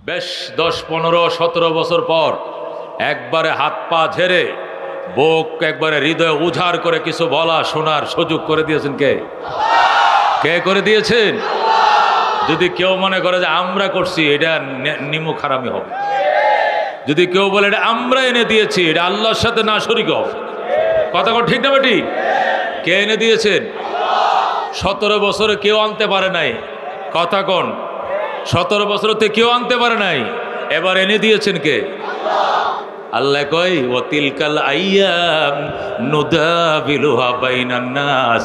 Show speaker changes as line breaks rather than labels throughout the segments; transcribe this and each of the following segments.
বেশ 10, 15, 17 বছর পর একবারে হাত পা ঝেড়ে বুক একবারে হৃদয় উজাড় করে কিছু বলা শোনার সুযোগ করে দিয়েছেন কে? কে করে দিয়েছেন? যদি কেউ মনে করে যে আমরা করছি, এটা নিমুখ হারামি হবে। যদি কেউ বলে এটা আমরা এনে দিয়েছি, এটা আল্লাহর সাথে না শরীক হবে। কথা কোন ঠিক না বেটি? কে এনে দিয়েছেন? 17 বছরে কেউ আনতে পারে নাই। কথা কোন? 17 বছরতে কেউ আনতে পারে নাই, এবার এনে দিয়েছেন কে? আল্লাহ কয় ওয়াতিলকাল আইয়াম নুদাবিলুহা বাইনান নাস,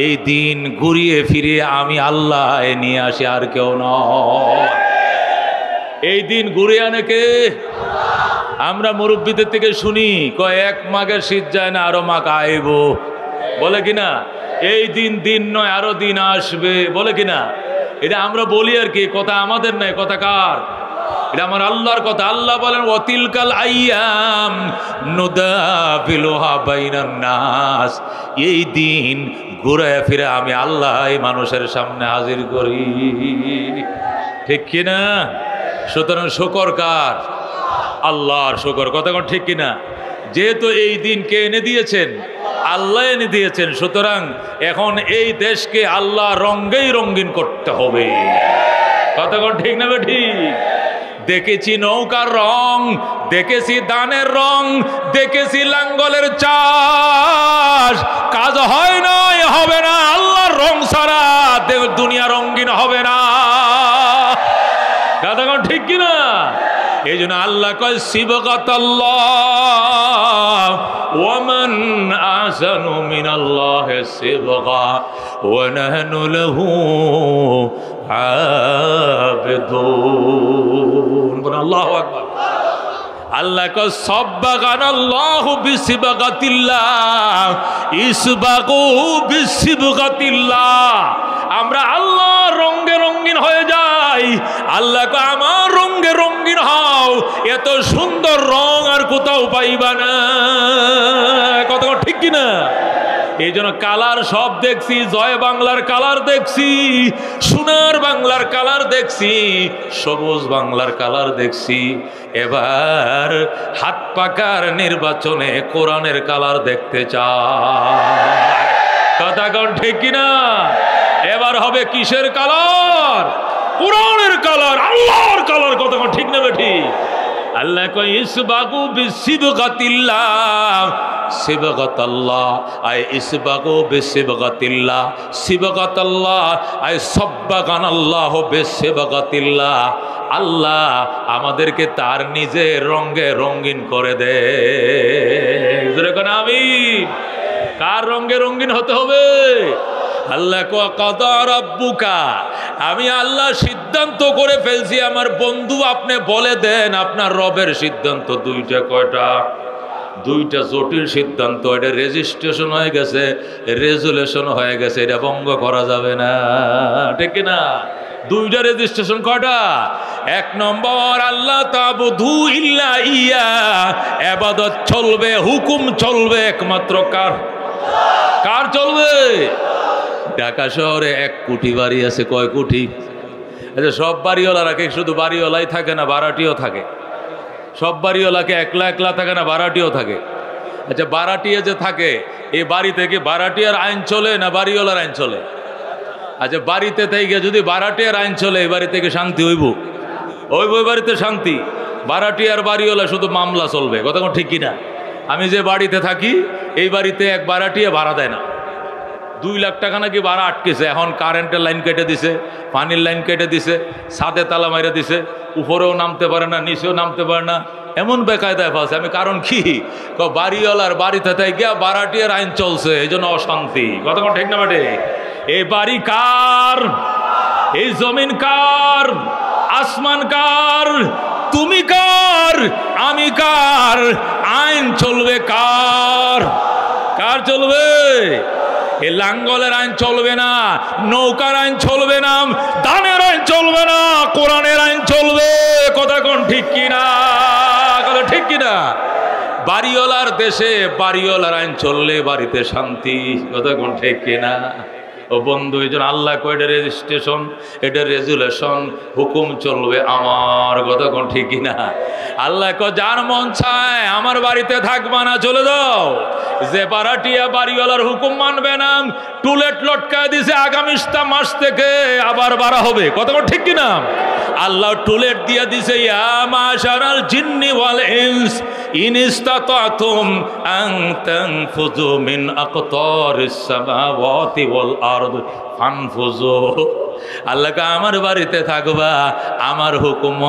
এই দিন ঘুরিয়ে ফিরে আমি আল্লাহ নিয়ে আসি, আর কেউ নয়। এই দিন ঘুরিয়ে আনে কে? আমরা মুরব্বীদের থেকে শুনি কয় এক মাঘের শীত যায় না, আরো মাঘ আইব, বলে কিনা? এই দিন দিন নয়, আরো দিন আসবে, বলে কিনা? এটা আমরা বলি আর কি, কথা আমাদের নয়, কথা কার? এটা আমার আল্লাহর কথা। আল্লাহ বলেন ওয়াতিলকাল আইয়াম নুদাবিলুহা বাইনান নাস, এই দিন ঘুরে ফিরে আমি আল্লাহ এই মানুষের সামনে হাজির করি, ঠিক কিনা? সুতরাং শুকর কার? আল্লাহর শুকর। কথা কোন ঠিক কিনা? যেহেতু এই দিন কে এনে দিয়েছেন? আল্লাহ এনে দিয়েছেন, সুতরাং এখন এই দেশকে আল্লাহ রঙ্গেই রঙ্গিন করতে হবে। কথা কোন ঠিক না ঠিক? দেখেছি নৌকার রং, দেখেছি ধানের রং, দেখেছি লাঙ্গলের চাষ, কাজ হয় না, হবে না, আল্লাহর রং ছাড়া দুনিয়া রঙ্গিন হবে না। কথা কোন ঠিক কিনা? এই জন্য আল্লাহ কয় সিবগাতাল্লাহ ওয়া মান আহসানু মিনাল্লাহি সিবগা ওয়া নাহনু লাহু আবিদুন। বলেন আল্লাহু আকবার। আল্লাহ কয় সাব্বাগানাল্লাহু বিসিবগাতিল্লাহ ইসবাগু বিসিবগাতিল্লাহ। আমরা আল্লাহ রঙে রঙিন হয়ে যাই। আল্লাহ কয় আমার রঙে রঙিন হও, এত সুন্দর রং আর কোথাও পাইবা না। কথা ঠিক কিনা? এই জন্য কালার সব দেখছি, জয় বাংলার কালার দেখছি, সোনার বাংলার কালার দেখছি, সবুজ বাংলার কালার দেখছি, এবার হাত পাকার নির্বাচনে কোরআনের কালার দেখতে চায়। কথা কোন ঠিক কিনা? এবার হবে কিসের কালার? কোরআনের কালার, আল্লাহর কালার। কথা কোন ঠিক না বেঠি? আল্লাহ কয় ইসবাগু বিসিবগাতিল্লাহ সিবগাতাল্লাহ আই ইসবাগু বিসিবগাতিল্লাহ সিবগাতাল্লাহ আই সাব্বাগানাল্লাহু বিসিবগাতিল্লাহ। আল্লাহ আমাদেরকে তার নিজের রঙে রঙিন করে দে। যেরকম আমিন। কার রঙে রঙিন হতে হবে? আল্লাহ কাদা রাব্বুকা, আমি আল্লাহ সিদ্ধান্ত করে ফেলছি। আমার বন্ধু আপনি বলে দেন আপনার রবের সিদ্ধান্ত দুইটা। কয়টা? দুইটা জটিল সিদ্ধান্ত। এটা রেজিস্ট্রেশন হয়ে গেছে, রেজুলেশন হয়ে গেছে, এটা ভঙ্গ করা যাবে না, ঠিক না? দুইটা রেজিস্ট্রেশন। কয়টা? 1 নম্বর আল্লাহ তাবুদু ইল্লা ইয়া, ইবাদত চলবে, হুকুম চলবে একমাত্র কার? কার চলবে? ঢাকা শহরে 1 কোটি বাড়ি আছে। কয় কোটি? আচ্ছা, সব বাড়িওয়ালারা কে শুধু বাড়িওয়ালাই থাকে না, ভাড়াটিও থাকে? সব বাড়িওয়ালাকে একলা একলা থাকে না, ভাড়াটিও থাকে? আচ্ছা, ভাড়াটিয়া যে থাকে, এই বাড়ি থেকে ভাড়াটিয়ার আইন চলে না বাড়িওয়ালার আইন চলে? আচ্ছা, বাড়িতে থেকে যদি ভাড়াটিয়ার আইন চলে, এই বাড়ি থেকে শান্তি হইব? ওই বাড়িতে শান্তি। ভাড়াটিয়ার বাড়িওয়ালা শুধু মামলা চলবে। কথা কোন ঠিক কিনা? আমি যে বাড়িতে থাকি, এই বাড়িতে এক ভাড়াটিয়া ভাড়া দেয় না। 2 লাখ টাকা নাকি ভাড়া আটকেছে। এখন কারেন্টের লাইন কেটে দিছে, পানির লাইন কেটে দিছে, ছাদে তালা মাইরা দিছে, উপরেও নামতে পারে না, নিচেও নামতে পারে না, এমন বেকায়দায় ফালছে। আমি কারণ কি? বাড়িওয়ালার বাড়িতে গিয়া ভাড়াটিয়ার আইন চলছে, এই জন্য অশান্তি। কথা কোন ঠিক না বাটে? এই বাড়ি কার? এই জমিন কার? আসমান কার? তুমি কার? আমি কার? আইন চলবে কার? কার চলবে? এই লাঙ্গলের আইন চলবে না, নৌকার আইন চলবে না, ধানের আইন চলবে না, কোরআনের আইন চলবে। কথা কোন ঠিক কিনা? কথা ঠিক কিনা? বাড়িওয়ালার দেশে বাড়িওয়ালার আইন চললে বাড়িতে শান্তি। কথা কোন ঠিক কিনা? ও বন্ধু, এই জন্য আল্লাহ কয় এটা রেজিস্ট্রেশন, এটা রেজুলেশন, হুকুম চলবে আমার। কথা কোন ঠিক কিনা? আল্লাহ কয় যার মন চায় আমার বাড়িতে থাকবা না, চলে যাও। যে পারাটিয়া বাড়িওয়ালার হুকুম মানবে না, টুলেট লটকায় দিছে, আগামী মাস থেকে আবার বাড়া হবে। কথা কোন ঠিক কিনা? আল্লাহ টুলেট দিয়ে দিছে, ইয়া মাশারাল জিন্নি ওয়াল ইনস ইন ইসতাতাতুম আন তানফুযু মিন আকতারিস সামাওয়াতি ওয়াল আরদ ফানফুযু। আল্লাহকে আমার বাড়িতে থাকবা, আমার হুকুম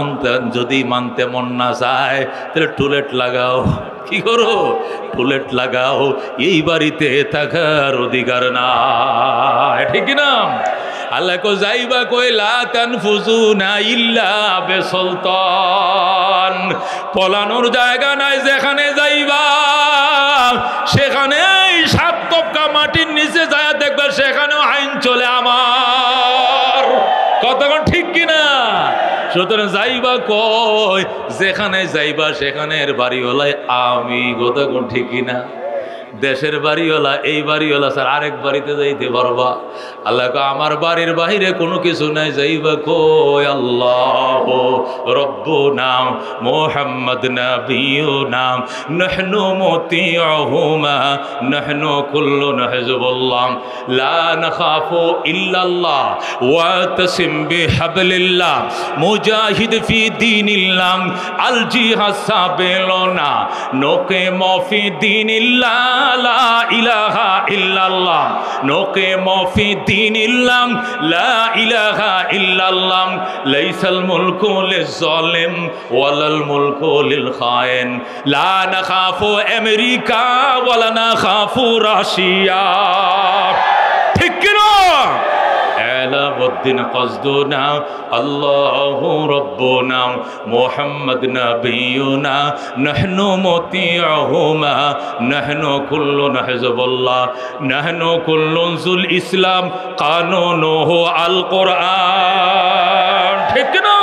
যদি মানতে মন না চায় তাহলে টুলেট লাগাও। কি করো? টুলেট লাগাও, এই বাড়িতে থাকার অধিকার না। ঠিক না? আল্লাহ কো যাইবা কইলা তানফুজুনা ইল্লা বিসুলতান, পলানোর জায়গা নাই, যেখানে যাইবা সেখানে সাত তবকা মাটির নিচে যায় দেখবা সেখানেও আইন চলে আমার। কতক্ষণ ঠিক কিনা? সুতরাং যাইবা কই, যেখানে যাইবা সেখানের বাড়িওয়ালায় আমি। কতক্ষণ ঠিক কিনা? দেশের বাড়িওয়ালা এই বাড়িওয়ালা স্যার আরেক বাড়িতে যাইতে পারবা। আল্লাহ আমার বাড়ির বাহিরে কোনো কিছু নাই, যাইবা কই আল্লাহ রব্বুনা মুহাম্মদ নাবিয়ুনা নাহনু মুতিউহুমা নাহনু কুল্লুন হিজবুল্লাহ লা নাখাফু ইল্লাল্লাহ ওয়া তাসিম বিহাবলিল্লাহ মুজাহিদ ফি দীনিল্লাহ আল জিহাদ সাবিলুনা নোকে মফি দীনিল্লাহ লা ইলাহা ইল্লাল্লাহ নোকে মফি দীনিল্লাহ লা ইলাহা ইল্লাল্লাহ লাইসাল মুলকু লিজ-জালিম ওয়ালাল মুলকু লিল খায়েন লা নাখাফু আমেরিকা ওয়ালা নাখাফু রাশিয়া। ঠিক কি না? আলাউদ্দিন কসদুনা আল্লাহু রব্বুনা মুহাম্মদ নাবিয়ুনা নাহনু মুতিউহুমা নাহনু কুল্লুন হিজবুল্লাহ নাহনু কুল্লুন যুল ইসলাম কানুনুহু আল কোরআন। ঠিক না?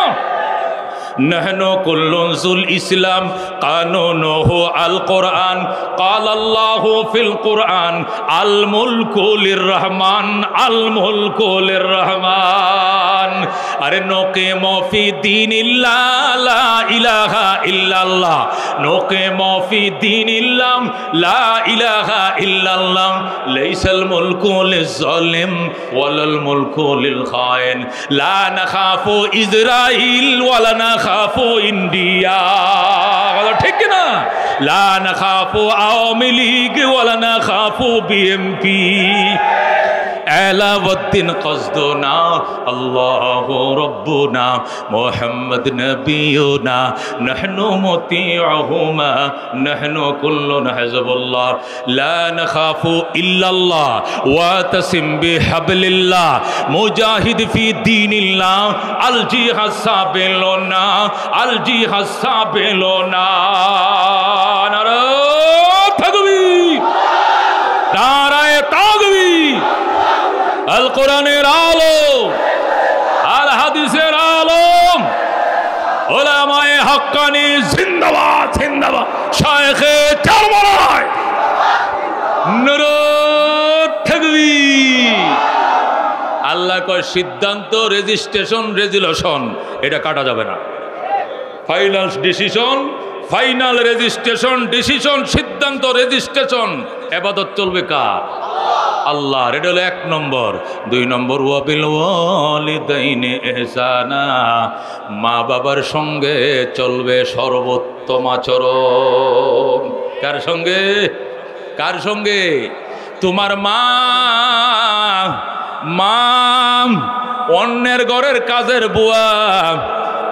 نحن كل ذو الإسلام قانونه القرآن قال الله في القرآن الملك للرحمن الملك للرحمن أرے نقيم في دين الله لا إله إلا الله نقيم في دين الله لا إله إلا الله ليس الملك للظالم ولا الملك للخائن لا نخاف إسرائيل ولا খাফু ইন্ডিয়া। ঠিক না? লা না খাফু আওয়ামী লীগ ওয়ালা না খাফু বিএমপি। আলাউদ্দিন কসদুনা আল্লাহু রব্বুনা মুহাম্মদ নাবিয়ুনা নাহনু মুতিউহুমা নাহনু কুল্লুন হিজবুল্লাহ লা নাখাফু ইল্লাল্লাহ ওয়া তাসিম বিহাবলিল্লাহ মুজাহিদ ফি দীনিল্লাহ আল জিহাদ সাবিলুনা আল জিহাদ সাবিলুনা। নারে তাকবীর, নারায়ে তাকবীর। আল কোরআনের আলো, আল হাদিসের আলো, উলামায়ে হাক্কানি জিন্দাবাদ জিন্দাবাদ, শায়েখে চারমারায় নারে তাকবীর। আল্লাহ কয় সিদ্ধান্ত, রেজিস্ট্রেশন, রেজুলেশন এটা কাটা যাবে না। Final decision, final registration, decision, সিদ্ধান্ত, রেজিস্ট্রেশন, ইবাদত চলবে কার? আল্লাহর। এটা হলো 1 নম্বর। 2 নম্বর ওয়াবিল ওয়ালিদাইনি ইহসানা, মা বাবার সঙ্গে চলবে সর্বোত্তম আচরণ। কার সঙ্গে? কার সঙ্গে? তোমার মা, মা অন্যের ঘরের কাজের বুয়া,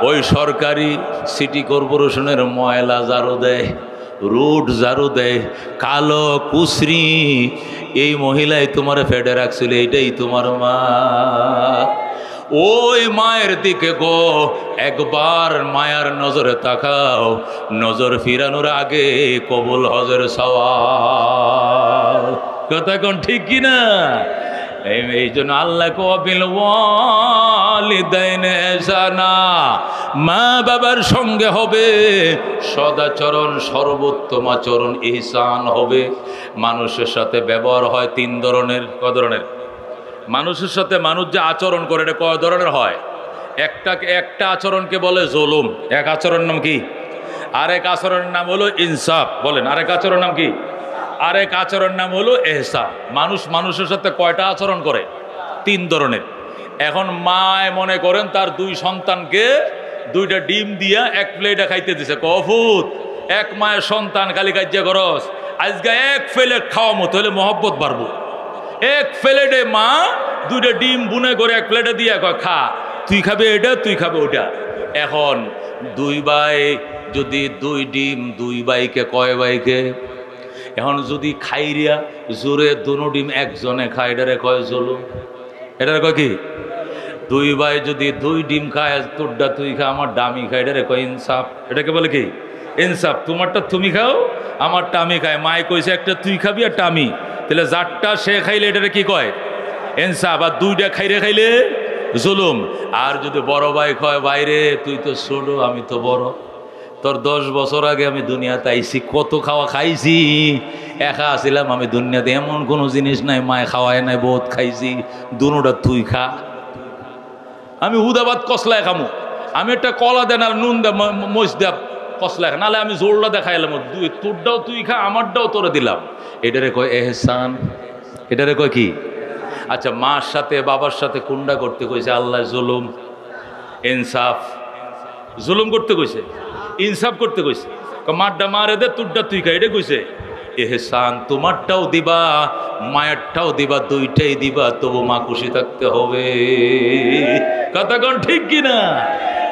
ওই সরকারি সিটি কর্পোরেশনের ময়লা ঝাড়ু দেয়, রোড ঝাড়ু দেয়, কালো কুসরি, এই মহিলাই তোমার ফেডে রাখছিল, এইটাই তোমার মা। ওই মায়ের দিকে গো একবার মায়ার নজরে তাকাও, নজর ফিরানোর আগে কবুল হজের সওয়াব। কথা কোন ঠিক কিনা? এই জন্য আল্লাহ কবিল ওয়ালিদাইনি ইহসানা, মা বাবার সঙ্গে হবে সদাচরণ, সর্বোত্তম আচরণ, ইহসান হবে। মানুষের সাথে ব্যবহার হয় 3 ধরনের। ক ধরনের? মানুষের সাথে মানুষ যে আচরণ করে এটা কয় ধরনের হয়? একটা আচরণকে বলে জুলুম, এক আচরণ নাম কি? আরেক আচরণের নাম হলো ইনসাফ। বলেন আরেক আচরণ নাম কি? আরেক আচরণ নাম হলো এহসান। মানুষ মানুষের সাথে কয়টা আচরণ করে? 3 ধরনের। এখন মায় মনে করেন তার 2 সন্তানকে 2টা ডিম দিয়া 1 প্লেটে খাইতে দিছে। কফুত এক মায়ের সন্তান খালি কাজ্যা করস, আজকে 1 প্লেট খাওয়া মতো হলে মহব্বত বাড়বো। 1 প্লেটে মা 2টা ডিম বুনে করে 1 প্লেটে দিয়া কয় খা, তুই খাবে এটা, তুই খাবে ওটা। এখন 2 ভাই যদি 2 ডিম 2 ভাইকে কয় ভাইকে? এখন যদি খাইরিয়া জোরে 2 ডিম একজনে খায়, এটারে কয় জুলুম। এটারে কয় কি? 2 ভাই যদি 2 ডিম খায়, তোরটা তুই খা, আমার ডামি খায়, এটারে কয় ইনসাফ। এটাকে বলে কি? ইনসাফ। তোমারটা তুমি খাও, আমারটা আমি খাই। মায় কইছে একটা তুই খাবি একটা আমি, তাহলে যারটা সে খাইলে এটারে কি কয়? ইনসাফ। আর 2টা খাইলে জুলুম। আর যদি বড় ভাই কয় বাইরে তুই তো ছোট আমি তো বড়, তোর 10 বছর আগে আমি দুনিয়াতে আইছি, কত খাওয়া খাইছি, একা আসিলাম আমি দুনিয়াতে, এমন কোনো জিনিস নাই মায় খাওয়ায় নাই, বহুত খাইছি, দুনোটা তুই খা। আমি হুদাবাদ কসলায় খামু, আমি একটা কলা দেন আর নুন দে মরিচ দে কসলায় খা, নাহলে আমি জোরটা দেখাইলাম, তোরটাও তুই খা আমারটাও তোরে দিলাম। এটারে কয় এহসান। এটারে কয় কি? আচ্ছা, মার সাথে বাবার সাথে কোনটা করতে কইছে আল্লাহ? জুলুম। ইনসাফ। জুলুম করতে কইছে, ইনসাফ করতে কইছে। মারটা মারে দে, তোরটা তুই খা, এটা কইছে এহসান। তোমারটাও দিবা মায়েরটাও দিবা, 2টাই দিবা, তবু মা খুশি থাকতে হবে। কথা কোন ঠিক কিনা?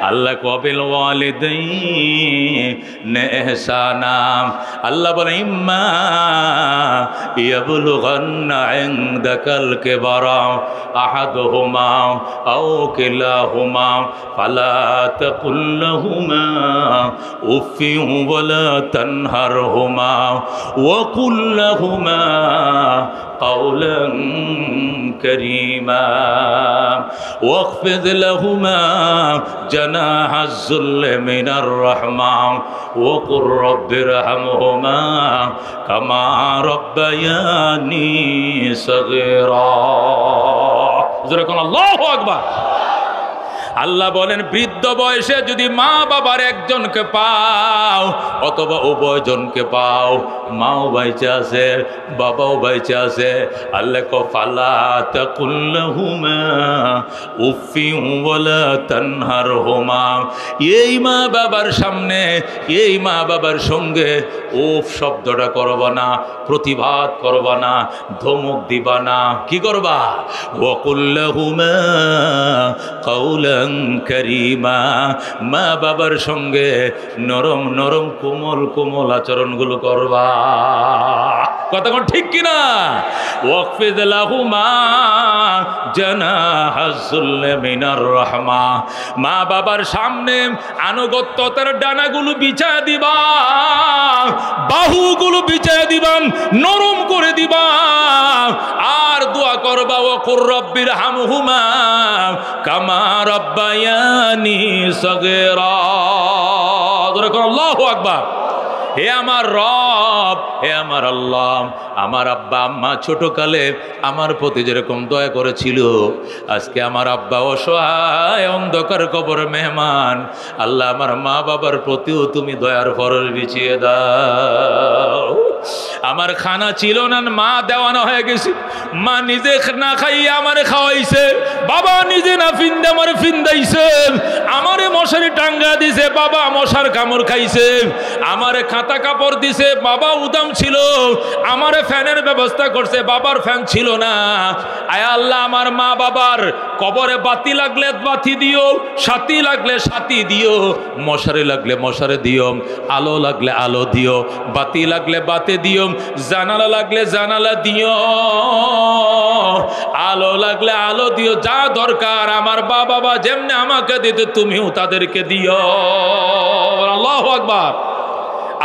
আল্লাহ কবিল ওয়ালিদাইনি ইহসানা। আল্লাহ বলে ইম্মা ইয়াবলুগান্না ইনদাকাল কিবারা আহাদুহুমা আও কিলাহুমা ফালা তাকুল লাহুমা উফিন ওয়ালা তানহারহুমা ওয়া কুল লাহুমা কাওলান কারীমা ওয়াখফিদ লাহুমা جناح الذل من الرحمة وقل رب ارحمهما كما ربياني صغيرا। الله أكبر। আল্লাহ বলেন বৃদ্ধ বয়সে যদি মা বাবার একজনকে পাও অথবা উভয়জনকে পাও, মাও বাইচে আছে বাবাও বাইচে আছে, আল্লাহ কো ফালা তাকুল লাহুমা উফিন ওয়ালা তানহারহুমা। এই মা বাবার সামনে, এই মা বাবার সঙ্গে উফ শব্দটা করবা না, প্রতিবাদ করবা না, ধমক দিবা না। কি করবা? ওয়া কুল লাহুমা কাওলান কারীমা। মা বাবার সঙ্গে নরম নরম কোমল কোমল আচরণগুলো করবা। কথা কোন ঠিক কিনা? ওয়াকফিদ লাহুমা জানাহাজ্জুল্লি মিনার রাহমা। মা বাবার সামনে আনুগত্যতার ডানাগুলো বিছায় দিবা, বাহুগুলো বিছায় দিবা, নরম করে দিবা, আর দোয়া করবা ওয়াকুর রব্বির হামহুমা কামা রব্বায়ানি সগীরা। আল্লাহু আকবার। হে আমার রব, হে আমার আল্লাহ, আমার আব্বা আম্মা ছোটকালে আমার প্রতি যেরকম দয়া করেছিল, আজকে আমার আব্বা অসহায় অন্ধকার কবর মেহমান, আল্লাহ আমার মা বাবার প্রতিও তুমি দয়ার ফরজ বিছিয়ে দাও। আমার খানা ছিল না, মা দেওয়ানো হয়ে গেছে, মা নিজে না খাইয়ে আমারে খাওয়াইছে, বাবা নিজে না ফিন্দে আমারে ফিন্দাইছে, আমারে মশারি টাঙ্গা দিছে, বাবা মশার কামড় খাইছে, আমারে খাতা কাপড় দিছে, বাবা উদাম ছিল, আমারে ফ্যানের ব্যবস্থা করছে, বাবার ফ্যান ছিল না। আয় আল্লাহ, আমার মা বাবার কবরে বাতি লাগলে বাতি দিও, সাথী লাগলে সাথী দিও, মশারি লাগলে মশারি দিও, আলো লাগলে আলো দিও, বাতি লাগলে বাতি দিও, জানালা লাগলে জানালা দিও, আলো লাগলে আলো দিও, যা দরকার আমার বাবা যেমনি আমাকে দিতে তুমিও তাদেরকে দিও। আল্লাহু আকবার।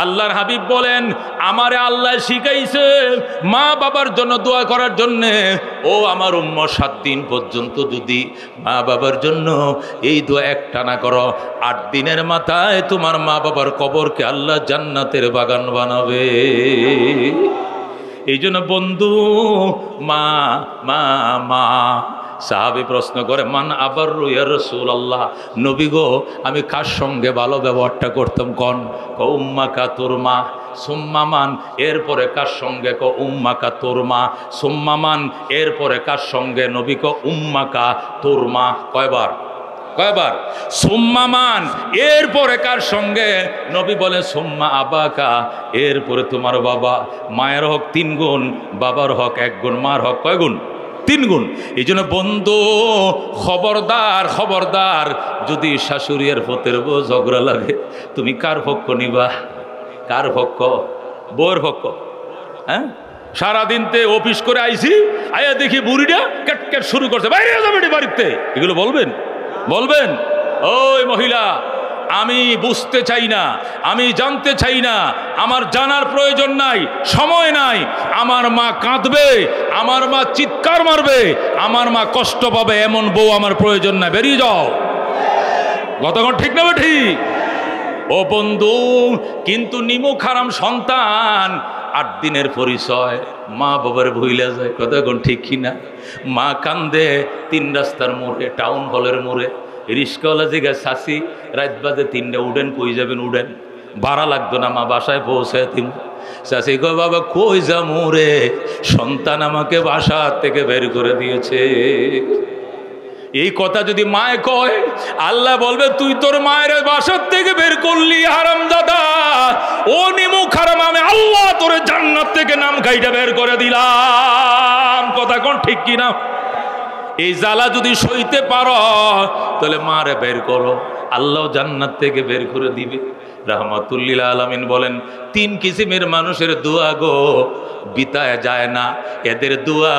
আল্লাহর হাবিব বলেন আমারে আল্লাহ শিখাইছে মা বাবার জন্য দোয়া করার জন্যে। ও আমার উম্মত, 7 দিন পর্যন্ত যদি মা বাবার জন্য এই দোয়া একটানা করো, 8 দিনের মাথায় তোমার মা বাবার কবরকে আল্লাহ জান্নাতের বাগান বানাবে। এই জন্য বন্ধু মা মা মা। সাহাবী প্রশ্ন করে, মান আবাররু ইয়া রাসূলুল্লাহ, নবী গো আমি কার সঙ্গে ভালো ব্যবহারটা করতাম কন? উম্মাকা তোর মা। সুম্মা মান, এরপরে কার সঙ্গে? উম্মাকা তোর মা। সুম্মা মান, এরপরে কার সঙ্গে? নবী উম্মাকা তোর মা। কয়বার? কয়বার? সুম্মা মান, এরপরে কার সঙ্গে? নবী বলে সুম্মা আবাকা, এরপরে তোমার বাবা। মায়ের হক 3 গুণ, বাবার হক 1 গুণ, মার হক কয় গুণ? 3 গুণ। এই জন্য বন্ধু খবরদার খবরদার, যদি শাশুড়ির ভূতের বউ ঝগড়া লাগে, তুমি কার পক্ষ নিবা? কার পক্ষ? বউর পক্ষ। হ্যাঁ, সারাদিন তে অফিস করে আইছি, আয়া দেখি বুড়িটা ক্যাট ক্যাট শুরু করছে, বাইরে যাবে বাড়িতে, এগুলো বলবেন? বলবেন? ওই মহিলা, আমি বুঝতে চাই না, আমি জানতে চাই না, আমার জানার প্রয়োজন নাই, সময় নাই। আমার মা কাঁদবে, আমার মা চিৎকার মারবে, আমার মা কষ্ট পাবে, এমন বউ আমার প্রয়োজন নাই, বেরিয়ে যাও। কতক্ষণ ঠিক না ঠিক? ও বন্ধু, কিন্তু নিমুখ হারাম সন্তান 8 দিনের পরিচয়, মা বাবার ভুইলা যায়। কতক্ষণ ঠিক কিনা? মা কান্দে 3 রাস্তার মোড়ে, টাউন হলের মোড়ে। রিস্কাওয়ালা জিজ্ঞাসা, শাসি রাত বাজে 3টে, উঠেন? কই যাবেন? উঠেন, ভাড়া লাগতো না, মা বাসায় পৌঁছায় দিন। শাসি কয়, বাবা কই যামু রে, সন্তান আমাকে বাসা থেকে বের করে দিয়েছে। এই কথা যদি মায়ে কয়, আল্লাহ বলবে তুই তোর মায়ের বাসার থেকে বের করলি হারামজাদা, ও নিমুখ হারাম, আমি আল্লাহ তোরে জান্নাত থেকে নাম গাইটা বের করে দিলাম। কথা কোন ঠিক কিনা? এই জ্বালা যদি সইতে পারো, তাহলে মারে বের করো, আল্লাহ জান্নাত থেকে বের করে দিবে। রাহমাতুল্লিল আলামিন বলেন, 3 কিসিমের মানুষের দোয়া গো বিতায় যায় না, এদের দোয়া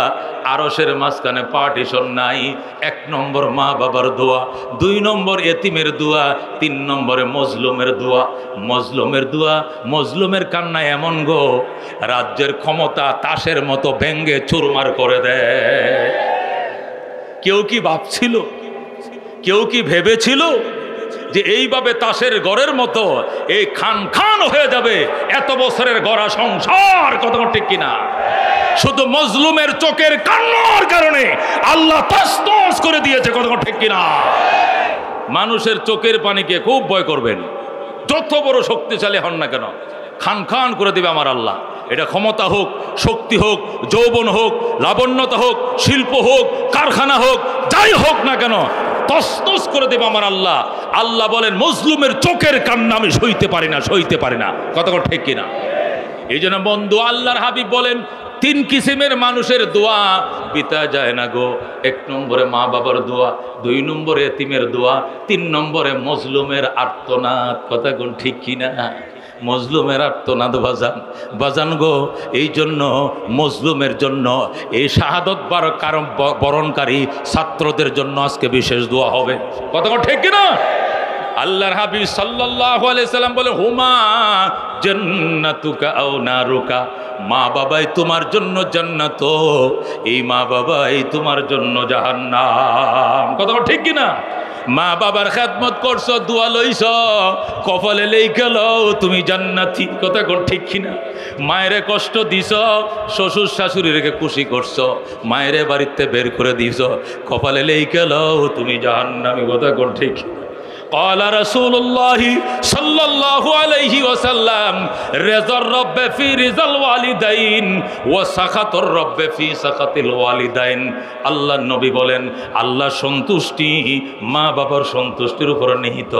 আরশের মাঝখানে পার্টিশন নাই। 1 নম্বর মা বাবার দোয়া, 2 নম্বর এতিমের দোয়া, 3 নম্বরে মজলুমের দোয়া। মজলুমের দোয়া, মজলুমের কান্না এমন গো, রাজ্যের ক্ষমতা তাসের মতো ভেঙ্গে চুরমার করে দেয়। কেউ কি ভাবছিল, কেউ কি ভেবেছিল যে এইভাবে তাসের ঘরের মতো এই খান খান হয়ে যাবে এত বছরের গড়া সংসার? কত ঠিক কিনা? শুধু মজলুমের চোখের কান্নার কারণে আল্লাহ তস তস করে দিয়েছে। কত ঠিক কিনা? মানুষের চোখের পানিকে খুব ভয় করবেন, যত বড় শক্তিশালী হন না কেন, খান খান করে দিবে আমার আল্লাহ। এটা ক্ষমতা হোক, শক্তি হোক, যৌবন হোক, লাবণ্যতা হোক, শিল্প হোক, কারখানা হোক, যাই হোক না কেন, তসতস করে দেবে আমার আল্লাহ। আল্লাহ বলেন মজলুমের চোখের কান্না আমি সইতে পারি না, সইতে পারি না। কতক্ষণ ঠিক কিনা? এই জন্য বন্ধু, আল্লাহর হাবিব বলেন 3 কিসিমের মানুষের দোয়া বিতা যায় না গো। 1 নম্বরে মা বাবার দোয়া, 2 নম্বরে এতিমের দোয়া, 3 নম্বরে মজলুমের আর্তনাদ। কতক্ষণ ঠিক কিনা? মজলুমের আর্তনাদ বাজান, বাজান গো। এই জন্য মজলুমের জন্য, এই শাহাদত কারণ বরণকারী ছাত্রদের জন্য আজকে বিশেষ দোয়া হবে। কতক্ষণ ঠিক কিনা? আল্লাহর হাবিব সাল্লাল্লাহু আলাইহি সাল্লাম বলে, হুমা জান্নাতুকা আও নারুকা, মা বাবাই তোমার জন্য জান্নাত, এই মা বাবাই তোমার জন্য জাহান্নাম। কতক্ষণ ঠিক কিনা? মা বাবার খেদমত করছো, দোয়া লইছ, কপালে লেখা লও তুমি জান্নাতি। কথা কোন ঠিক কিনা? মায়েরে কষ্ট দিছ, শ্বশুর শাশুড়ি রেখে খুশি করছো, মায়েরে বাড়িতে বের করে দিছ, কপালে লেখা লও তুমি জাহান্নামী। কথা কোন ঠিক? قال رسول الله صلى الله عليه وسلم رضا الرب في رضا الوالدين وسخط الرب في سخط الوالدين। আল্লাহ নবী বলেন, আল্লাহ সন্তুষ্টি মা বাবার সন্তুষ্টির উপর নিহিত,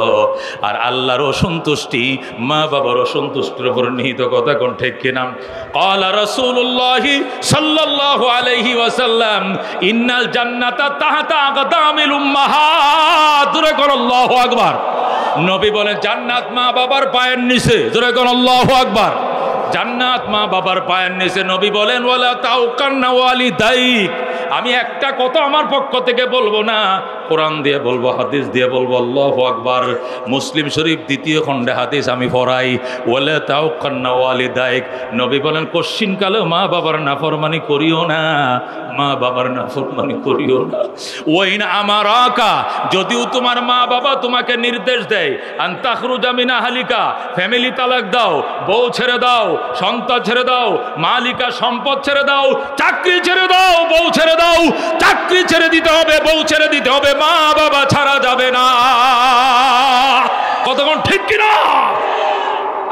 আর আল্লাহর অসন্তুষ্টি মা বাবার অসন্তুষ্টির উপর নিহিত। কথা কোন ঠিক কিনা? قال رسول الله صلى الله عليه وسلم ان الجنه تحت اقدام الامهات। জোরে কোন আল্লাহু আকবার। নবী বলেন জান্নাত মা বাবার পায়ের নিচে। জোরে কোন আল্লাহু আকবার। জান্নাত মা বাবার পায়ের নিচে। নবী বলেন ওয়ালা তাউকান্না ওয়ালিদাইক। আমি একটা কথা আমার পক্ষ থেকে বলবো না, কোরআন দিয়ে বলবো, হাদিস দিয়ে বলবো। আল্লাহু আকবার। মুসলিম শরীফ 2য় খণ্ডে হাদিস আমি পড়াই, ওয়ালা তাউকান্না ওয়ালিদাইক। নবী বলেন কশ্চিনকালে মা বাবার নাফরমানি করিও না, মা বাবার নাফরমানি করিও না। ওয়াইন আমারাকা, যদিও তোমার মা বাবা তোমাকে নির্দেশ দেয়, আনতাখরুজা মিন আহলিকা, ফ্যামিলি তালাক দাও, বউ ছেড়ে দাও, সন্তান ছেড়ে দাও, মালিকা সম্পদ ছেড়ে দাও, চাকরি ছেড়ে দাও, বউ ছেড়ে দাও, চাকরি ছেড়ে দিতে হবে, বউ ছেড়ে দিতে হবে, মা বাবা ছাড়া যাবে না। কতক্ষণ ঠিক কিনা?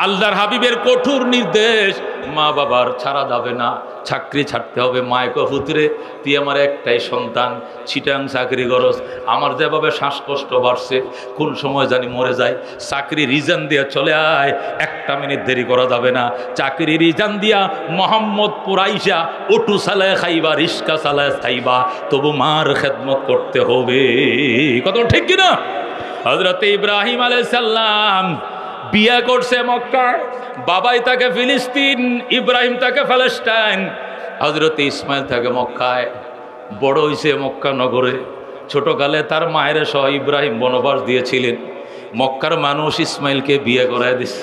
আল্লাহর হাবিবের কঠোর নির্দেশ, মা বাবার ছাড়া যাবে না, চাকরি ছাড়তে হবে। মায়কে পুত্রে তুই আমার একটাই সন্তান, চিটাং চাকরি করস, আমার যেভাবে শ্বাসকষ্ট বাড়ছে, কোন সময় জানি মরে যায়, চাকরি রিজান দিয়ে চলে আয়, 1 মিনিট দেরি করা যাবে না। চাকরি রিজান দিয়া মোহাম্মদপুর আইসা অটো চালায় খাইবা, রিক্সা চালায় খাইবা, তবু মার খেদমত করতে হবে। কত ঠিক কিনা? হযরত ইব্রাহিম আলাইহিস সালাম বিয়ে করছে মক্কায়, বাবাই তাকে ফিলিস্তিন, ইব্রাহিম তাকে প্যালেস্টাইন। হযরত ইসমাইল থাকে মক্কায়, বড় হইছে মক্কা নগরে। ছোটকালে তার মায়ের সহ ইব্রাহিম বনবাস দিয়েছিলেন। মক্কার মানুষ ইসমাইলকে বিয়ে করায় দিছে।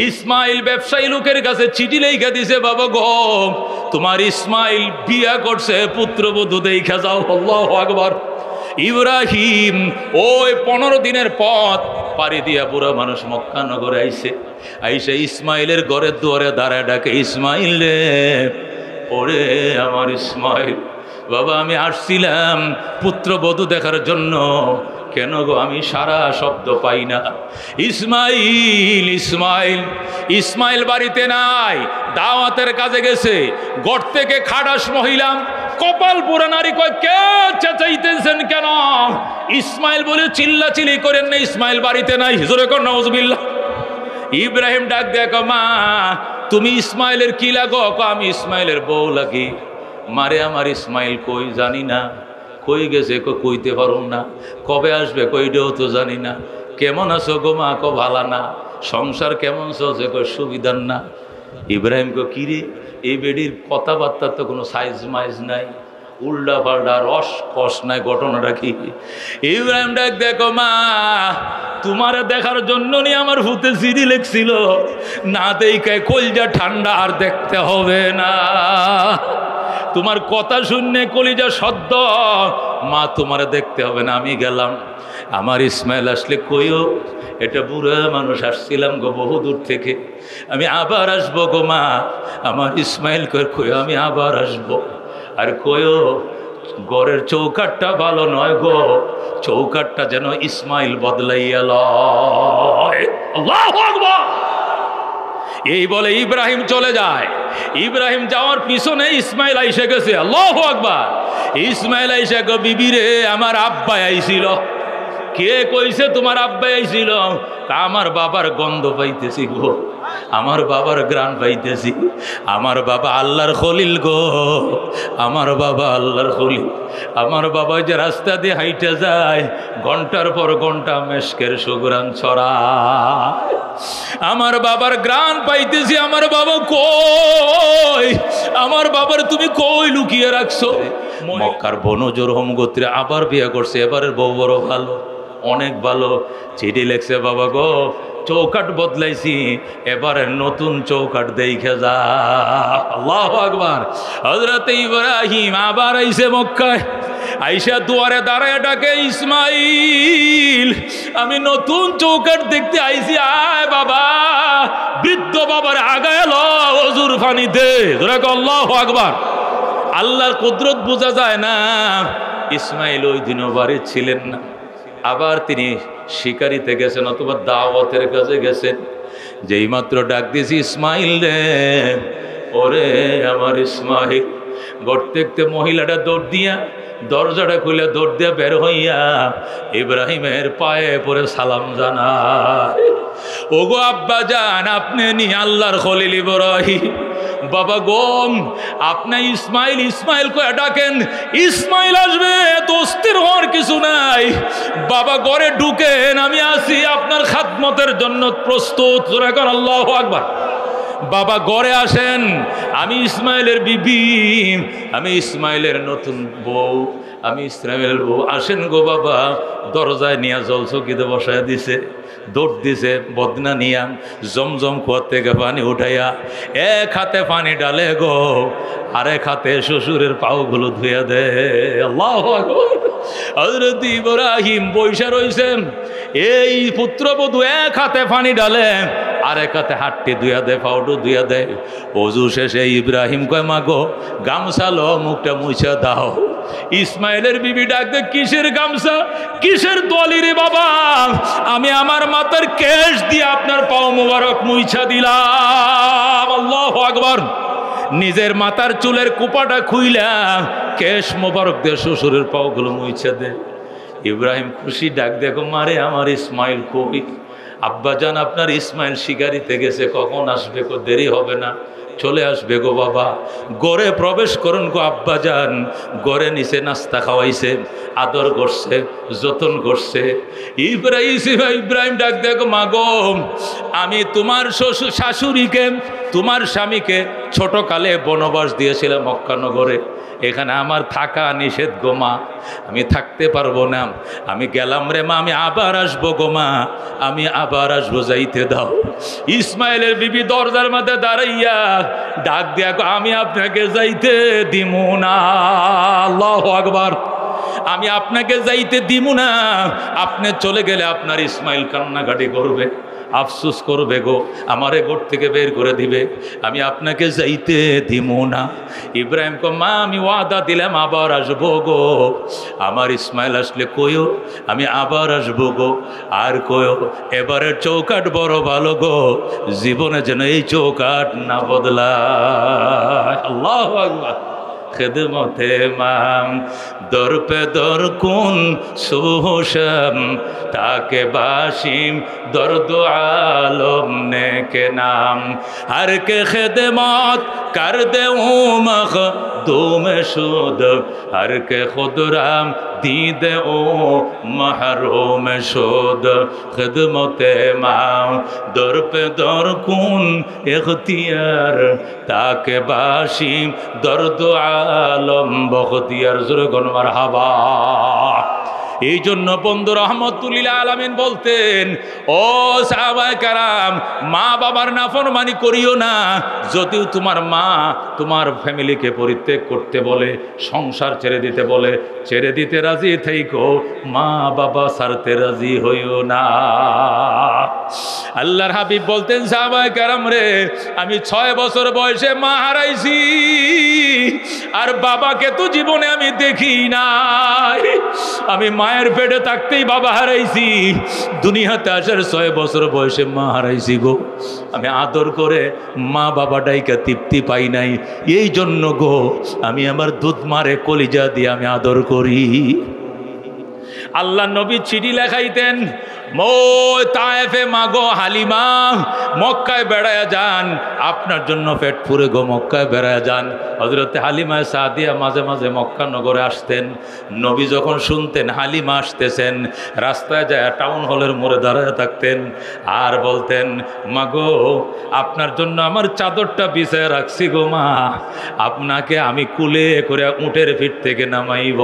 ইসমাইল ব্যবসায়ী লোকের কাছে চিঠি লেখা দিছে, বাবা গো তোমার ইসমাইল বিয়ে করছে, পুত্রবধূ দেখা যাও। আল্লাহু আকবার। ইব্রাহিম ওই 15 দিনের পথ পাড়ি দিয়া বুড়া মানুষ মক্কা নগরে আইসে ইসমাইলের ঘরের দুয়ারে দাঁড়ায় ডাকে, ইসমাইল রে, ওরে আমার ইসমাইল, বাবা আমি আসছিলাম পুত্রবধূ দেখার জন্য, কেন গো আমি সারা শব্দ পাই না। ইসমাইল ইসমাইল ইসমাইল বাড়িতে নাই, দাওয়াতের কাজে গেছে। ঘর থেকে খাটাস মহিলা কপাল পুরা নারী কয়, কে চেঁচাইতেছেন কেন? ইসমাইল বলে চিল্লাচিল্লি করেন না, ইসমাইল বাড়িতে নাই। জোরে কর নাউজুবিল্লাহ। ইব্রাহিম ডাক দেখো, মা তুমি ইসমাইলের কি লাগো? আমি ইসমাইলের বউ লাগি। মারে আমার ইসমাইল কই জানি না, কই গেছে কইতে পারো না, কবে আসবে কইটাও তো জানি না। কেমন আছো গো মা? ভালা না। সংসার কেমন চলছে? সুবিধার না। ইব্রাহিম কিরে, এই বেডির কথাবার্তার তো কোনো সাইজ মাইজ নাই, উল্টা পাল্টা রস কষ নাই, ঘটনাটা কি? ইব্রাহিম ডাক দেখো, মা তোমার দেখার জন্য নিয়ে আমার ভূতে চিঠি লেখছিল, না দেখায় কলিজা ঠান্ডা, আর দেখতে হবে না। তোমার কথা শুনলে কলিজা সদ্য, মা তোমার দেখতে হবে না, আমি গেলাম। আমার ইসমাইল আসলে কইও, এটা বুড়া মানুষ আসছিলাম গো বহু দূর থেকে, আমি আবার আসবো গো মা। আমার ইসমাইল কইও আমি আবার আসবো। আর কইও ঘরের চৌকাটটা ভালো নয় গো, চৌকাটটা যেন ইসমাইল বদলাইয়া লয়। আল্লাহু আকবার। এই বলে ইব্রাহিম চলে যায়। ইব্রাহিম যাওয়ার পিছনে ইসমাইল আইসে গেছে। আল্লাহু আকবার। ইসমাইল আইসে গো, বিবি রে আমার আব্বা আইছিল। কে কইছে তোমার আব্বা আইছিল? আমার বাবার গন্ধ পাইতেছি গো, আমার বাবার গ্রাণ পাইতেছি। আমার বাবা আল্লাহর খলিল গো, আমার বাবা আল্লাহর খলিল। আমার বাবা যে রাস্তা দিয়ে হাইটে যায়, ঘন্টার পর ঘন্টা মেশকের সুগ্রাণ ছড়ায়। আমার বাবার গ্রাণ পাইতেছি। আমার বাবা কই? আমার বাবার তুমি কই লুকিয়ে রাখছো? মক্কার বনজোর হোম গোত্রে আবার বিয়ে করছে। এবারের বউ বড় ভালো, অনেক ভালো। চিঠি লেখছে, বাবা গো চৌকাট বদলাইছি, এবারে নতুন চৌকাট দেখে যা। আল্লাহু আকবার। হযরত ইব্রাহিম আবার আইসে মক্কায়, আইসা দুয়ারে দাঁড়ায় ডাকে, ইসমাইল আমি নতুন চৌকাট দেখতে আইসি, আয় বাবা। বৃদ্ধ বাবার আগায় এলো, ওজুর পানি দে। আল্লাহু আকবার। আল্লাহর কুদরত বোঝা যায় না। ইসমাইল ওই দিনও বাড়ি ছিলেন না, আবার তিনি শিকারিতে গেছেন অথবা দাওয়াতের কাছে গেছেন। যেই মাত্র ডাক দিয়েছি, ইসমাইল রে, ওরে আমার ইসমাইল। ঘর দেখতে মহিলাটা দৌড় দিয়া, দরজাটা খুলে দৌড় দিয়া বের হইয়া ইব্রাহিমের পায়ে পরে সালাম জানায়, ওগো আব্বা জান, আপনি নি আল্লাহর খলিল ইব্রাহিম। বাবা গোম আপনি ইসমাইল ইসমাইল কয়ে ডাকেন, ইসমাইল আসবে, এত অস্থির হওয়ার কিছু নাই। বাবা ঘরে ঢুকেন, আমি আসি আপনার খাদমতের জন্য প্রস্তুত। এখন আল্লাহু আকবার। বাবা ঘরে আসেন, আমি ইসমাইলের বিবি, আমি ইসমাইলের নতুন বউ, আমি ইসমাইলের বউ, আসেন গো বাবা। দরজায় নিয়ে জলচকিতে বসায় দিছে, দৌড় দিছে, বদনা নিয়া জমজম কুয়ার থেকে পানি উঠাইয়া এক হাতে পানি ডালে গো, আরেক হাতে শ্বশুরের পাওগুলো ধুইয়া দে। আল্লাহু আকবার। হযরত ইব্রাহিম বৈশা রইছেন, এই পুত্রবধূ এক হাতে পানি ডালে, আরেক হাতে হাতটি ধুইয়া দেয়, পাউডু ধুইয়া দেয়। অজু শেষে ইব্রাহিম কয়, মা গো গামছা লো, মুখটা মুছা দাও। ইসমাইলের বিবি ডাকতে, কিসের গামছা, কিসের দলি রে বাবা? আমি আমার মাথার কেশ দিয়ে আপনার পাও মোবারক মুছা দিলাম। আল্লাহু আকবার। নিজের মাথার চুলের কুপাটা খুইলা কেশ মোবারক দিয়ে শ্বশুরের পাওগুলো মুছা দে। ইব্রাহিম খুশি, ডাক দেখো, মারে আমার ইসমাইল কই? আব্বা জান আপনার ইসমাইল শিকারিতে গেছে, কখন আসবে গো? দেরি হবে না, চলে আসবে গো বাবা। ঘরে প্রবেশ করুন গো আব্বা জান। ঘরে নিচে নাস্তা খাওয়াইছে, আদর করছে, যতন করছে। ইব্রাহিম ডাক দেখো, মা গো আমি তোমার শাশুড়িকে, তোমার স্বামীকে ছোটকালে বনবাস দিয়েছিলাম মক্কা নগরে, এখানে আমার থাকা নিষেধ গো মা, আমি থাকতে পারবো না, আমি গেলাম রে মা, আমি আবার আসবো গো মা, আমি আবার আসবো, যাইতে দাও। ইসমাইলের বিবি দরজার মধ্যে দাঁড়াইয়া ডাক দিয়া, আমি আপনাকে যাইতে দিমু না। আল্লাহু আকবার। আমি আপনাকে যাইতে দিমু না, আপনি চলে গেলে আপনার ইসমাইল কান্নাকাটি করবে, আফসোস করবে গো, আমারে ঘর থেকে বের করে দিবে, আমি আপনাকে যাইতে দিমু না। ইব্রাহিম কো, মা আমি ওয়াদা দিলাম আবার আসবো গো, আমার ইসমাইল আসলে কইও আমি আবার আসবো গো। আর কইও এবারের চৌকাট বড় ভালো গো, জীবনে যেন এই চৌকাট না বদলায়। আল্লাহু আকবার। খেদমতে মাম দর পে দর কুন সুহশম তাকে বাসিম দর্দ আলম নে কে নাম হর কে খেদমত কর দে মখ দুম শুদ হর কে খুদরাম दीदे ओ महरूम शोद खिदमते माँ दर पे दर कुन इख्तियार ताके बाशिम दर्द आलम बख्तियार जुर्गन मरहबा। এই জন্য বন্ধু রহমতুল্লিল আলামিন বলতেন, ও সাহাবায়ে কেরাম, মা বাবার নাফরমানি করিও না। যদিও তোমার মা তোমার ফ্যামিলিকে পরিত্যাগ করতে বলে, সংসার ছেড়ে দিতে বলে, ছেড়ে দিতে রাজি থেইকো, মা বাবা ছাড়তে রাজি হইও না। আল্লাহর হাবিব বলতেন, সাহাবায়ে কেরাম রে, আমি 6 বছর বয়সে মা হারাইছি, আর বাবাকে তো জীবনে আমি দেখি নাই। আমি মায়ের পেটে থাকতেই বাবা হারাইছি, দুনিয়াতে আসার 6 বছর বয়সে মা হারাইছি গো। আমি আদর করে মা বাবা ডাইকা তৃপ্তি পাই নাই, এই জন্য গো আমি আমার দুধ মারে কলিজা দিয়ে আমি আদর করি। আল্লাহ নবী চিঠি লেখাইতেন, মই তায়েফে মাগো হালিমা, মক্কায় বেড়ায়া যান, আপনার জন্য পেট পুরে গো, মক্কায় বেড়ায়া যান। হযরতে হালিমা সাদিয়া মাঝে মাঝে মক্কা নগরে আসতেন। নবী যখন শুনতেন হালিমা আসতেছেন, রাস্তায় যায় টাউন হলের মোড়ে দাঁড়ায় থাকতেন আর বলতেন, মাগো আপনার জন্য আমার চাদরটা বিছায় রাখছি গো মা, আপনাকে আমি কুলে করে উটের পিঠ থেকে নামাইব।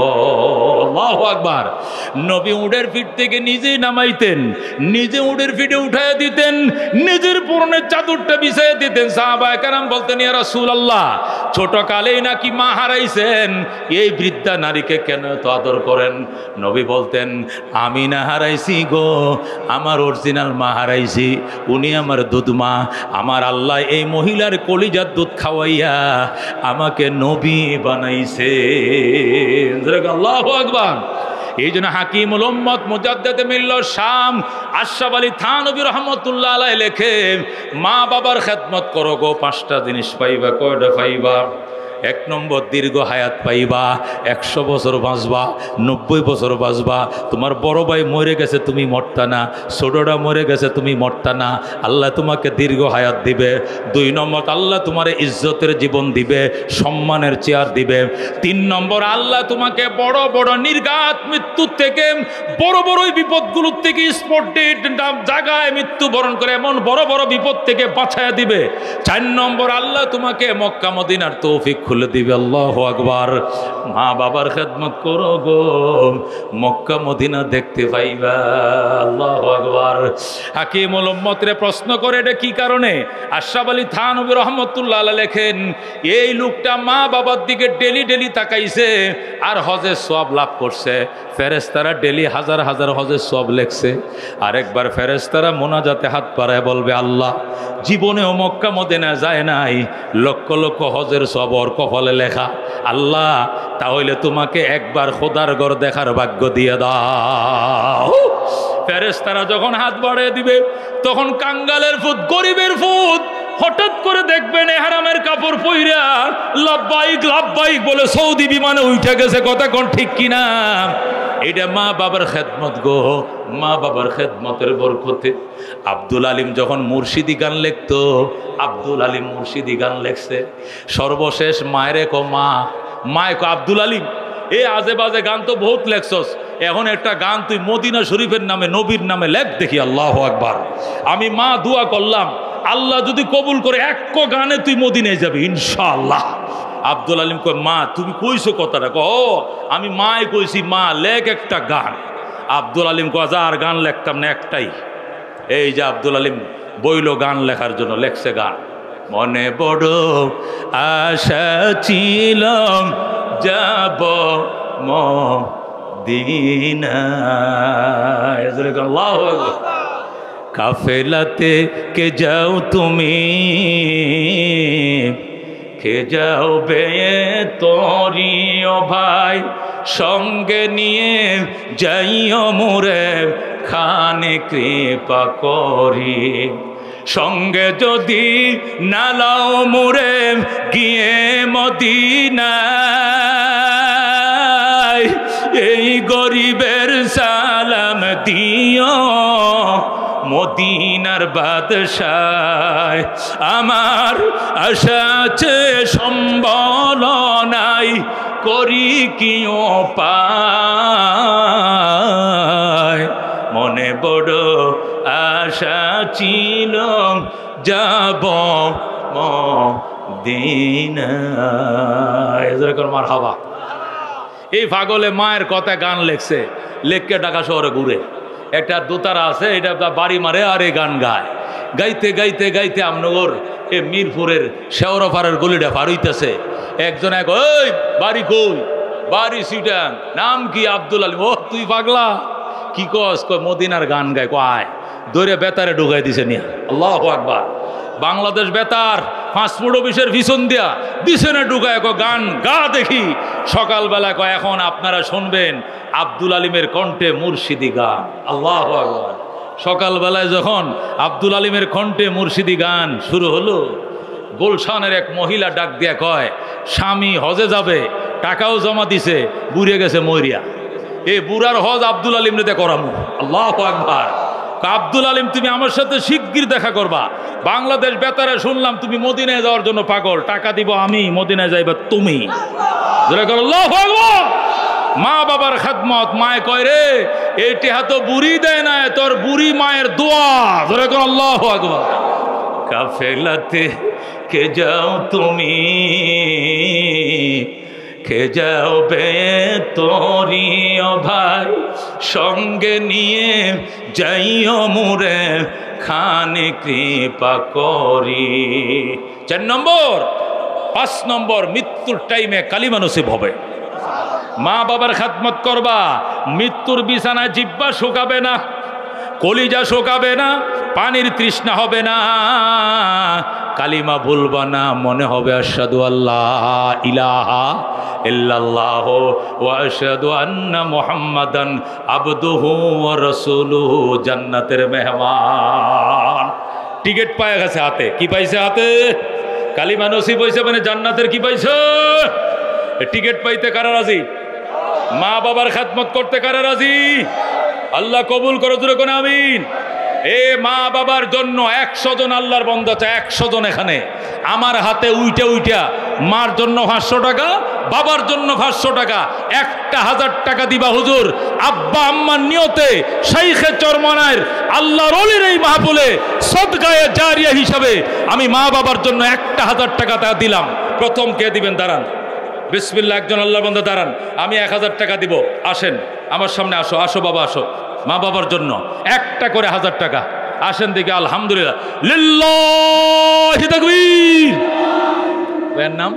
আল্লাহু আকবার। নবী উটের পিঠ থেকে নিজেই নামাইতেন, নিজে উটের পিঠে উঠাইয়া দিতেন, নিজের পরনের চাদরটা বিছাইয়া দিতেন। সাহাবায়ে কেরাম বলতেন, ইয়া রাসূলুল্লাহ, ছোট কালেই নাকি মা হারাইছেন, এই বৃদ্ধা নারীকে কেন এত আদর করেন? নবী বলতেন, আমি না হারাইছি গো, আমার অরিজিনাল মা হারাইছি, উনি আমার দুধ মা। আমার আল্লাহ এই মহিলার কলিজার দুধ খাওয়াইয়া আমাকে নবী বানাইছে। আল্লাহু আকবার। এই জন্য হাকিমুল উম্মত মুজাদ্দিদে মিল্লাত শাম আশরাফ আলী থানভী রহমতুল্লাহ আলাইহি লেখে, মা বাবার খেদমত করো গো, 5টা জিনিস পাইবা। কয়টা পাইবা? 1 নম্বর, দীর্ঘ হায়াত পাইবা, 100 বছর বাঁচবা, 90 বছর বাঁচবা। তোমার বড় ভাই মরে গেছে, তুমি মরতা না, ছোটটা মরে গেছে, তুমি মরতা না, আল্লাহ তোমাকে দীর্ঘ হায়াত দিবে। 2 নম্বর, আল্লাহ তোমার ইজ্জতের জীবন দিবে, সম্মানের চেয়ার দিবে। 3 নম্বর, আল্লাহ তোমাকে বড় বড় নির্ঘাত মৃত্যু থেকে, বড় বড় বিপদগুলোর থেকে, স্পট ডেট জায়গায় মৃত্যুবরণ করে এমন বড় বড় বিপদ থেকে বাঁচায়া দিবে। 4 নম্বর, আল্লাহ তোমাকে মক্কা মদিনার তৌফিক খুলে দিবে। আল্লাহু আকবার। মা বাবার খেদমত করো গো, মক্কা মদিনা দেখতে পাইবা। আল্লাহু আকবার। হাকিমুল উম্মতরে প্রশ্ন করে এটা কি কারণে? আশরাফ আলী থানভী রহমতুল্লাহ আলাইহি লেখেন, এই লোকটা মা বাবার দিকে ডেলি ডেলি তাকাইছে আর হজের সওয়াব লাভ করছে। ফেরেশতারা ডেলি হাজার হাজার হজের সওয়াব লেখছে। আরেকবার ফেরেশতারা মোনাজাতে হাত পাড়ায় বলবে, আল্লাহ জীবনেও মক্কা মদিনা যায় নাই, লক্ষ লক্ষ হজের সওয়াব ওর কপালে লেখা। আল্লাহ তাহলে তোমাকে একবার খোদার ঘর দেখার ভাগ্য দিয়ে দাও। ফেরেশতারা যখন হাত বাড়িয়ে দিবে তখন কাঙ্গালের ফুট, গরিবের ফুট হঠাৎ করে দেখবেন ইহরামের কাপড় পইরা লাব্বাইক লাব্বাইক বলে সৌদি বিমানে উঠে গেছে। কথা কোন ঠিক কিনা? এটা মা বাবার খেদমত গো, মা বাবার খেদমতের বরকতে। আব্দুল আলিম যখন মুর্শিদি গান লিখত, আব্দুল আলিম মুর্শিদি গান লেখছে। সর্বশেষ মায়েরে কো মা, মায় কো আব্দুল আলিম এ আজে বাজে গান তো বহুত লেখছস, এখন একটা গান তুই মদিনা শরীফের নামে নবীর নামে লেখ দেখি। আল্লাহু আকবার। আমি মা দোয়া করলাম, আল্লাহ যদি কবুল করে এক গানে তুই মদিনায় যাবি ইনশাআল্লাহ। আব্দুল আলিম কয় মা তুমি কইছো কথাটা? কো আমি মায় কইছি মা লেখ একটা গান। আব্দুল আলিম কয় যা আর গান লেখতাম না একটাই। এই যে আব্দুল আলিম বইল গান লেখার জন্য, লেখছে গান। মনে বড় আশা ছিল যাব মদিনায়। আল্লাহু আকবার। কাফেলাতে কে যাও তুমি, কে যাও বে তোরি ও ভাই, সঙ্গে নিয়ে যাইও মোরে খানে কৃপা করি। সঙ্গে যদি নালাও মোরে গিয়ে মদিনায়, এই গরিবের সালাম দিও মদিনার বাদশাহ। আমার আশা আছে সম্বল নাই, করি কি উপায়। মনে বড় আশা ছিল যাব মদিনায়। মারহাবা। এই পাগলে মায়ের কথা গান লেখছে, লেখকে ঢাকা শহরে ঘুরে। একটা দোতারা আছে, এটা বাড়ি মারে আর এই গান গায়। গাইতে গাইতে গাইতে আমনগর এ মিরপুরের শেওরাপাড়ার গলিটা পার হইতেছে। একজন এক, ওই বাড়ি কই? বাড়ি সিটাং। নাম কি? আব্দুল আলিম। ও তুই পাগলা, কি কস? কয় মদিনার গান গায়। কয় দৌড়ে বেতারে ঢুকাই দিছে নিয়া। আল্লাহু আকবার। বাংলাদেশ বেতার পাসপোর্ট অফিসের পিছন দিয়া দিছে না ঢুকায়, গান গা দেখি। সকালবেলা কয় এখন আপনারা শুনবেন আব্দুল আলিমের কণ্ঠে মুর্শিদি গান। আল্লাহু আকবার। সকালবেলায় যখন আব্দুল আলিমের কণ্ঠে মুর্শিদি গান শুরু হলো, গুলশানের এক মহিলা ডাক দিয়া কয় স্বামী হজে যাবে, টাকাও জমা দিছে, বুড়ে গেছে মরিয়া। এই বুড়ার হজ আব্দুল আলিম রে করামু। আল্লাহু আকবার। আব্দুল আলিম তুমি আমার সাথে শিগগির দেখা করবা। বাংলাদেশ বেতারে শুনলাম তুমি মদিনায় যাওয়ার জন্য পাগল, টাকা দিব আমি, মদিনায় যাইবা তুমি। আল্লাহু আকবার। মা বাবার খেদমত। মায় কয় রে এইটি হাতো বুড়ি দেয় না, তোর বুড়ি মায়ের দোয়া। ধরে কর আল্লাহু আকবার। কাফেলাতে কে যাও তুমি, কে যাও বে তোরি ও ভাই, সঙ্গে নিয়ে যাইও মোরে খানে কৃপা করি। 4 নম্বর। 5 নম্বর, মৃত্যুর টাইমে কালিমা নসিব হবে। মা বাবার খেদমত করবা, মৃত্যুর বিছানায় জিহ্বা শুকাবে না, কলিজা শুকাবে না, পানির তৃষ্ণা হবে না, কালিমা ভুলবা না, মনে হবে আশহাদু আল্লাহ ইলাহা ইল্লাল্লাহ ওয়া আশহাদু আন্না মুহাম্মাদান আবদুহু ওয়া রাসূলুহু। জান্নাতের মেহমান। টিকিট পায় গেছে হাতে। কি পাইছে হাতে? কালিমা নসিব হইছে মানে জান্নাতের কি পাইছে? টিকিট পাইতে কারা রাজি? মা বাবার খেদমত করতে কারা রাজি? আল্লাহ কবুল করো, জোরে কোন আমিন। এ মা বাবার জন্য 100 জন আল্লাহর বান্দা আছে, 100 জন এখানে আমার হাতে উইটা উইটা মার জন্য 500 টাকা, বাবার জন্য 500 টাকা, 1000 টাকা দিবা হুজুর আব্বা আম্মার নিয়তে শাইখে চরমনায়ের আল্লাহর ওলির এই মাহফিলে সদকায়ে জারিয়া হিসাবে আমি মা বাবার জন্য 1000 টাকা তা দিলাম। প্রথম কে দিবেন? দাঁড়ান, বিসমিল্লাহ। একজন আল্লাহর বান্দা দাঁড়ান, আমি 1000 টাকা দিব। আসেন আমার সামনে, আসো আসো বাবা, আসো। মা বাবার জন্য একটা করে 1000 টাকা। আসেন দিকে, আলহামদুলিল্লাহ, লিল্লাহি তাকবীর। ভাইয়ের নাম?